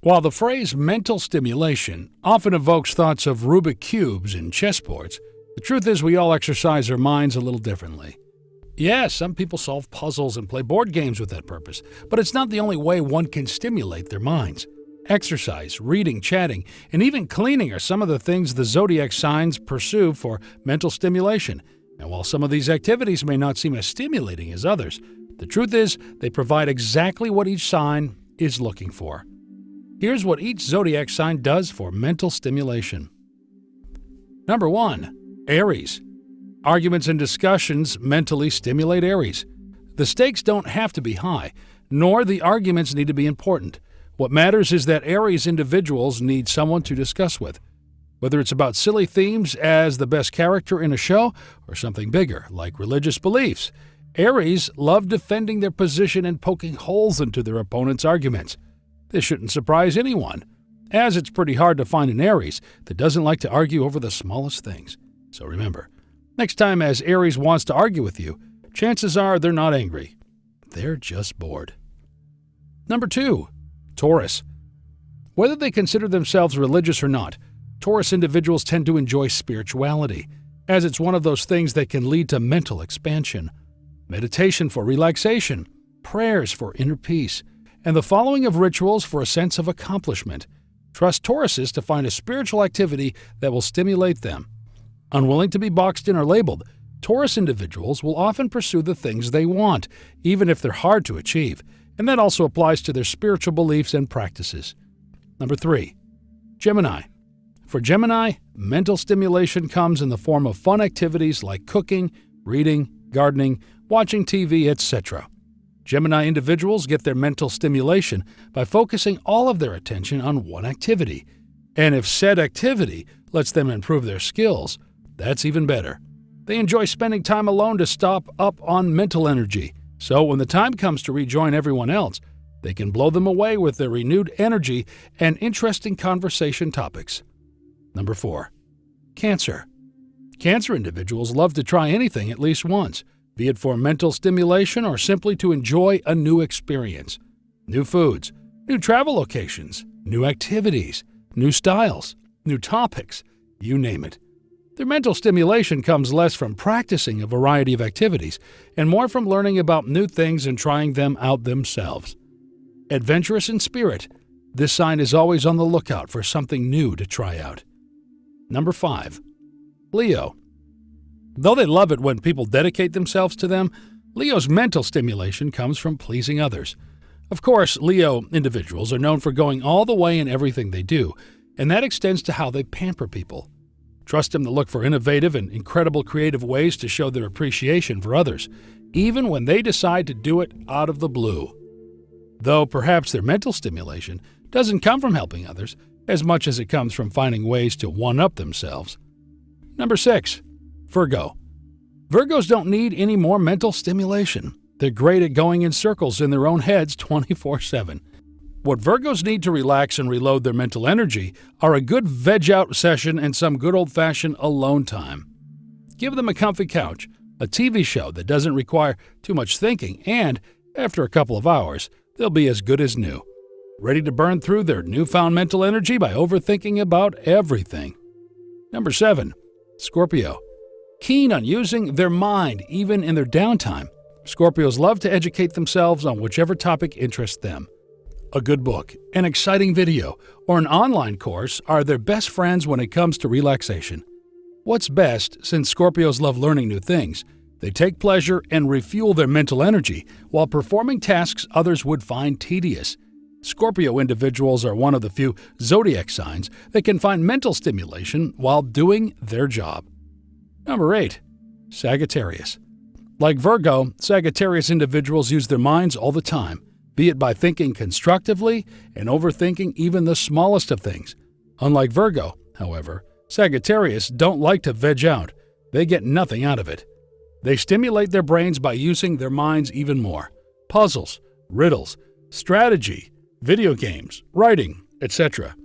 While the phrase mental stimulation often evokes thoughts of Rubick cubes and chessboards, the truth is we all exercise our minds a little differently. Yes, some people solve puzzles and play board games with that purpose, but it's not the only way one can stimulate their minds. Exercise, reading, chatting, and even cleaning are some of the things the zodiac signs pursue for mental stimulation. And while some of these activities may not seem as stimulating as others, the truth is they provide exactly what each sign is looking for. Here's what each zodiac sign does for mental stimulation. Number 1. Aries. Arguments and discussions mentally stimulate Aries. The stakes don't have to be high, nor the arguments need to be important. What matters is that Aries individuals need someone to discuss with. Whether it's about silly themes as the best character in a show or something bigger, like religious beliefs, Aries love defending their position and poking holes into their opponent's arguments. This shouldn't surprise anyone, as it's pretty hard to find an Aries that doesn't like to argue over the smallest things. So remember, next time as Aries wants to argue with you, chances are they're not angry. They're just bored. Number 2. Taurus. Whether they consider themselves religious or not, Taurus individuals tend to enjoy spirituality, as it's one of those things that can lead to mental expansion. Meditation for relaxation, prayers for inner peace, and the following of rituals for a sense of accomplishment. Trust Tauruses to find a spiritual activity that will stimulate them. Unwilling to be boxed in or labeled, Taurus individuals will often pursue the things they want, even if they're hard to achieve, and that also applies to their spiritual beliefs and practices. Number 3. Gemini. For Gemini, mental stimulation comes in the form of fun activities like cooking, reading, gardening, watching TV, etc. Gemini individuals get their mental stimulation by focusing all of their attention on one activity. And if said activity lets them improve their skills, that's even better. They enjoy spending time alone to stop up on mental energy, so when the time comes to rejoin everyone else, they can blow them away with their renewed energy and interesting conversation topics. Number 4. Cancer. Cancer individuals love to try anything at least once, be it for mental stimulation or simply to enjoy a new experience. New foods, new travel locations, new activities, new styles, new topics, you name it. Their mental stimulation comes less from practicing a variety of activities and more from learning about new things and trying them out themselves. Adventurous in spirit, this sign is always on the lookout for something new to try out. Number 5. Leo. Though they love it when people dedicate themselves to them, Leo's mental stimulation comes from pleasing others. Of course, Leo individuals are known for going all the way in everything they do, and that extends to how they pamper people. Trust them to look for innovative and incredible creative ways to show their appreciation for others, even when they decide to do it out of the blue. Though perhaps their mental stimulation doesn't come from helping others as much as it comes from finding ways to one-up themselves. Number 6. Virgo. Virgos don't need any more mental stimulation. They're great at going in circles in their own heads 24/7. What Virgos need to relax and reload their mental energy are a good veg-out session and some good old-fashioned alone time. Give them a comfy couch, a TV show that doesn't require too much thinking, and, after a couple of hours, they'll be as good as new, ready to burn through their newfound mental energy by overthinking about everything. Number 7. Scorpio. Keen on using their mind even in their downtime, Scorpios love to educate themselves on whichever topic interests them. A good book, an exciting video, or an online course are their best friends when it comes to relaxation. What's best, since Scorpios love learning new things, they take pleasure and refuel their mental energy while performing tasks others would find tedious. Scorpio individuals are one of the few zodiac signs that can find mental stimulation while doing their job. Number 8. Sagittarius. Like Virgo, Sagittarius individuals use their minds all the time, be it by thinking constructively and overthinking even the smallest of things. Unlike Virgo, however, Sagittarius don't like to veg out. They get nothing out of it. They stimulate their brains by using their minds even more. Puzzles, riddles, strategy, video games, writing, etc.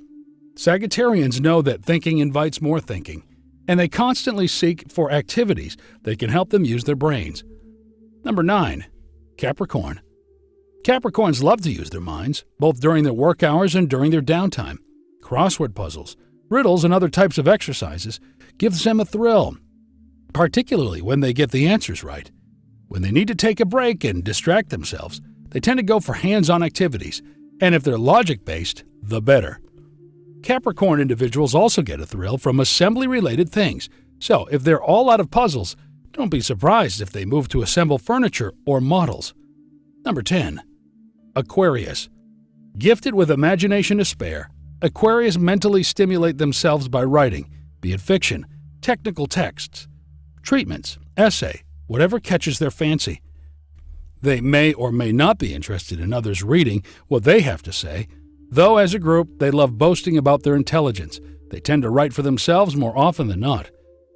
Sagittarians know that thinking invites more thinking, and they constantly seek for activities that can help them use their brains. Number 9. Capricorn. Capricorns love to use their minds, both during their work hours and during their downtime. Crossword puzzles, riddles, and other types of exercises gives them a thrill, particularly when they get the answers right. When they need to take a break and distract themselves, they tend to go for hands-on activities, and if they're logic-based, the better. Capricorn individuals also get a thrill from assembly-related things, so if they're all out of puzzles, don't be surprised if they move to assemble furniture or models. Number 10. Aquarius. Gifted with imagination to spare, Aquarius mentally stimulate themselves by writing, be it fiction, technical texts, treatments, essay, whatever catches their fancy. They may or may not be interested in others reading what they have to say, though as a group they love boasting about their intelligence. They tend to write for themselves more often than not.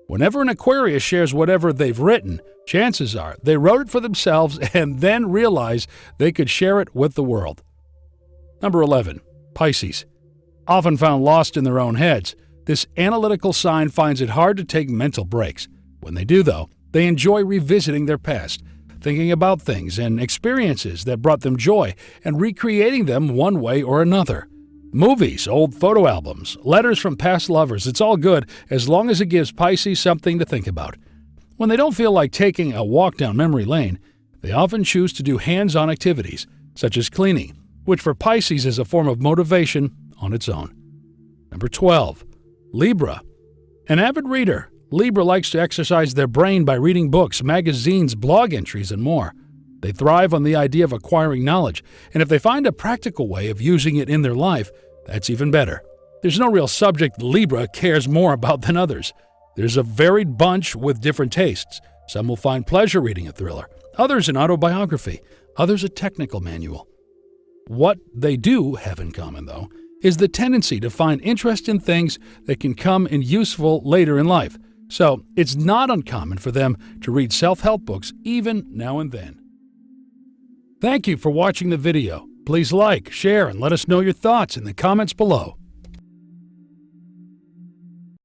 Whenever an Aquarius shares whatever they've written, chances are they wrote it for themselves and then realize they could share it with the world. Number 11. Pisces. Often found lost in their own heads, this analytical sign finds it hard to take mental breaks. When they do, though, they enjoy revisiting their past, thinking about things and experiences that brought them joy and recreating them one way or another. Movies, old photo albums, letters from past lovers, it's all good as long as it gives Pisces something to think about. When they don't feel like taking a walk down memory lane, they often choose to do hands-on activities, such as cleaning, which for Pisces is a form of motivation on its own. Number 12. Libra. An avid reader, Libra likes to exercise their brain by reading books, magazines, blog entries, and more. They thrive on the idea of acquiring knowledge, and if they find a practical way of using it in their life, that's even better. There's no real subject Libra cares more about than others. There's a varied bunch with different tastes. Some will find pleasure reading a thriller, others an autobiography, others a technical manual. What they do have in common, though, is the tendency to find interest in things that can come in useful later in life. So it's not uncommon for them to read self-help books even now and then. Thank you for watching the video. Please like, share, and let us know your thoughts in the comments below.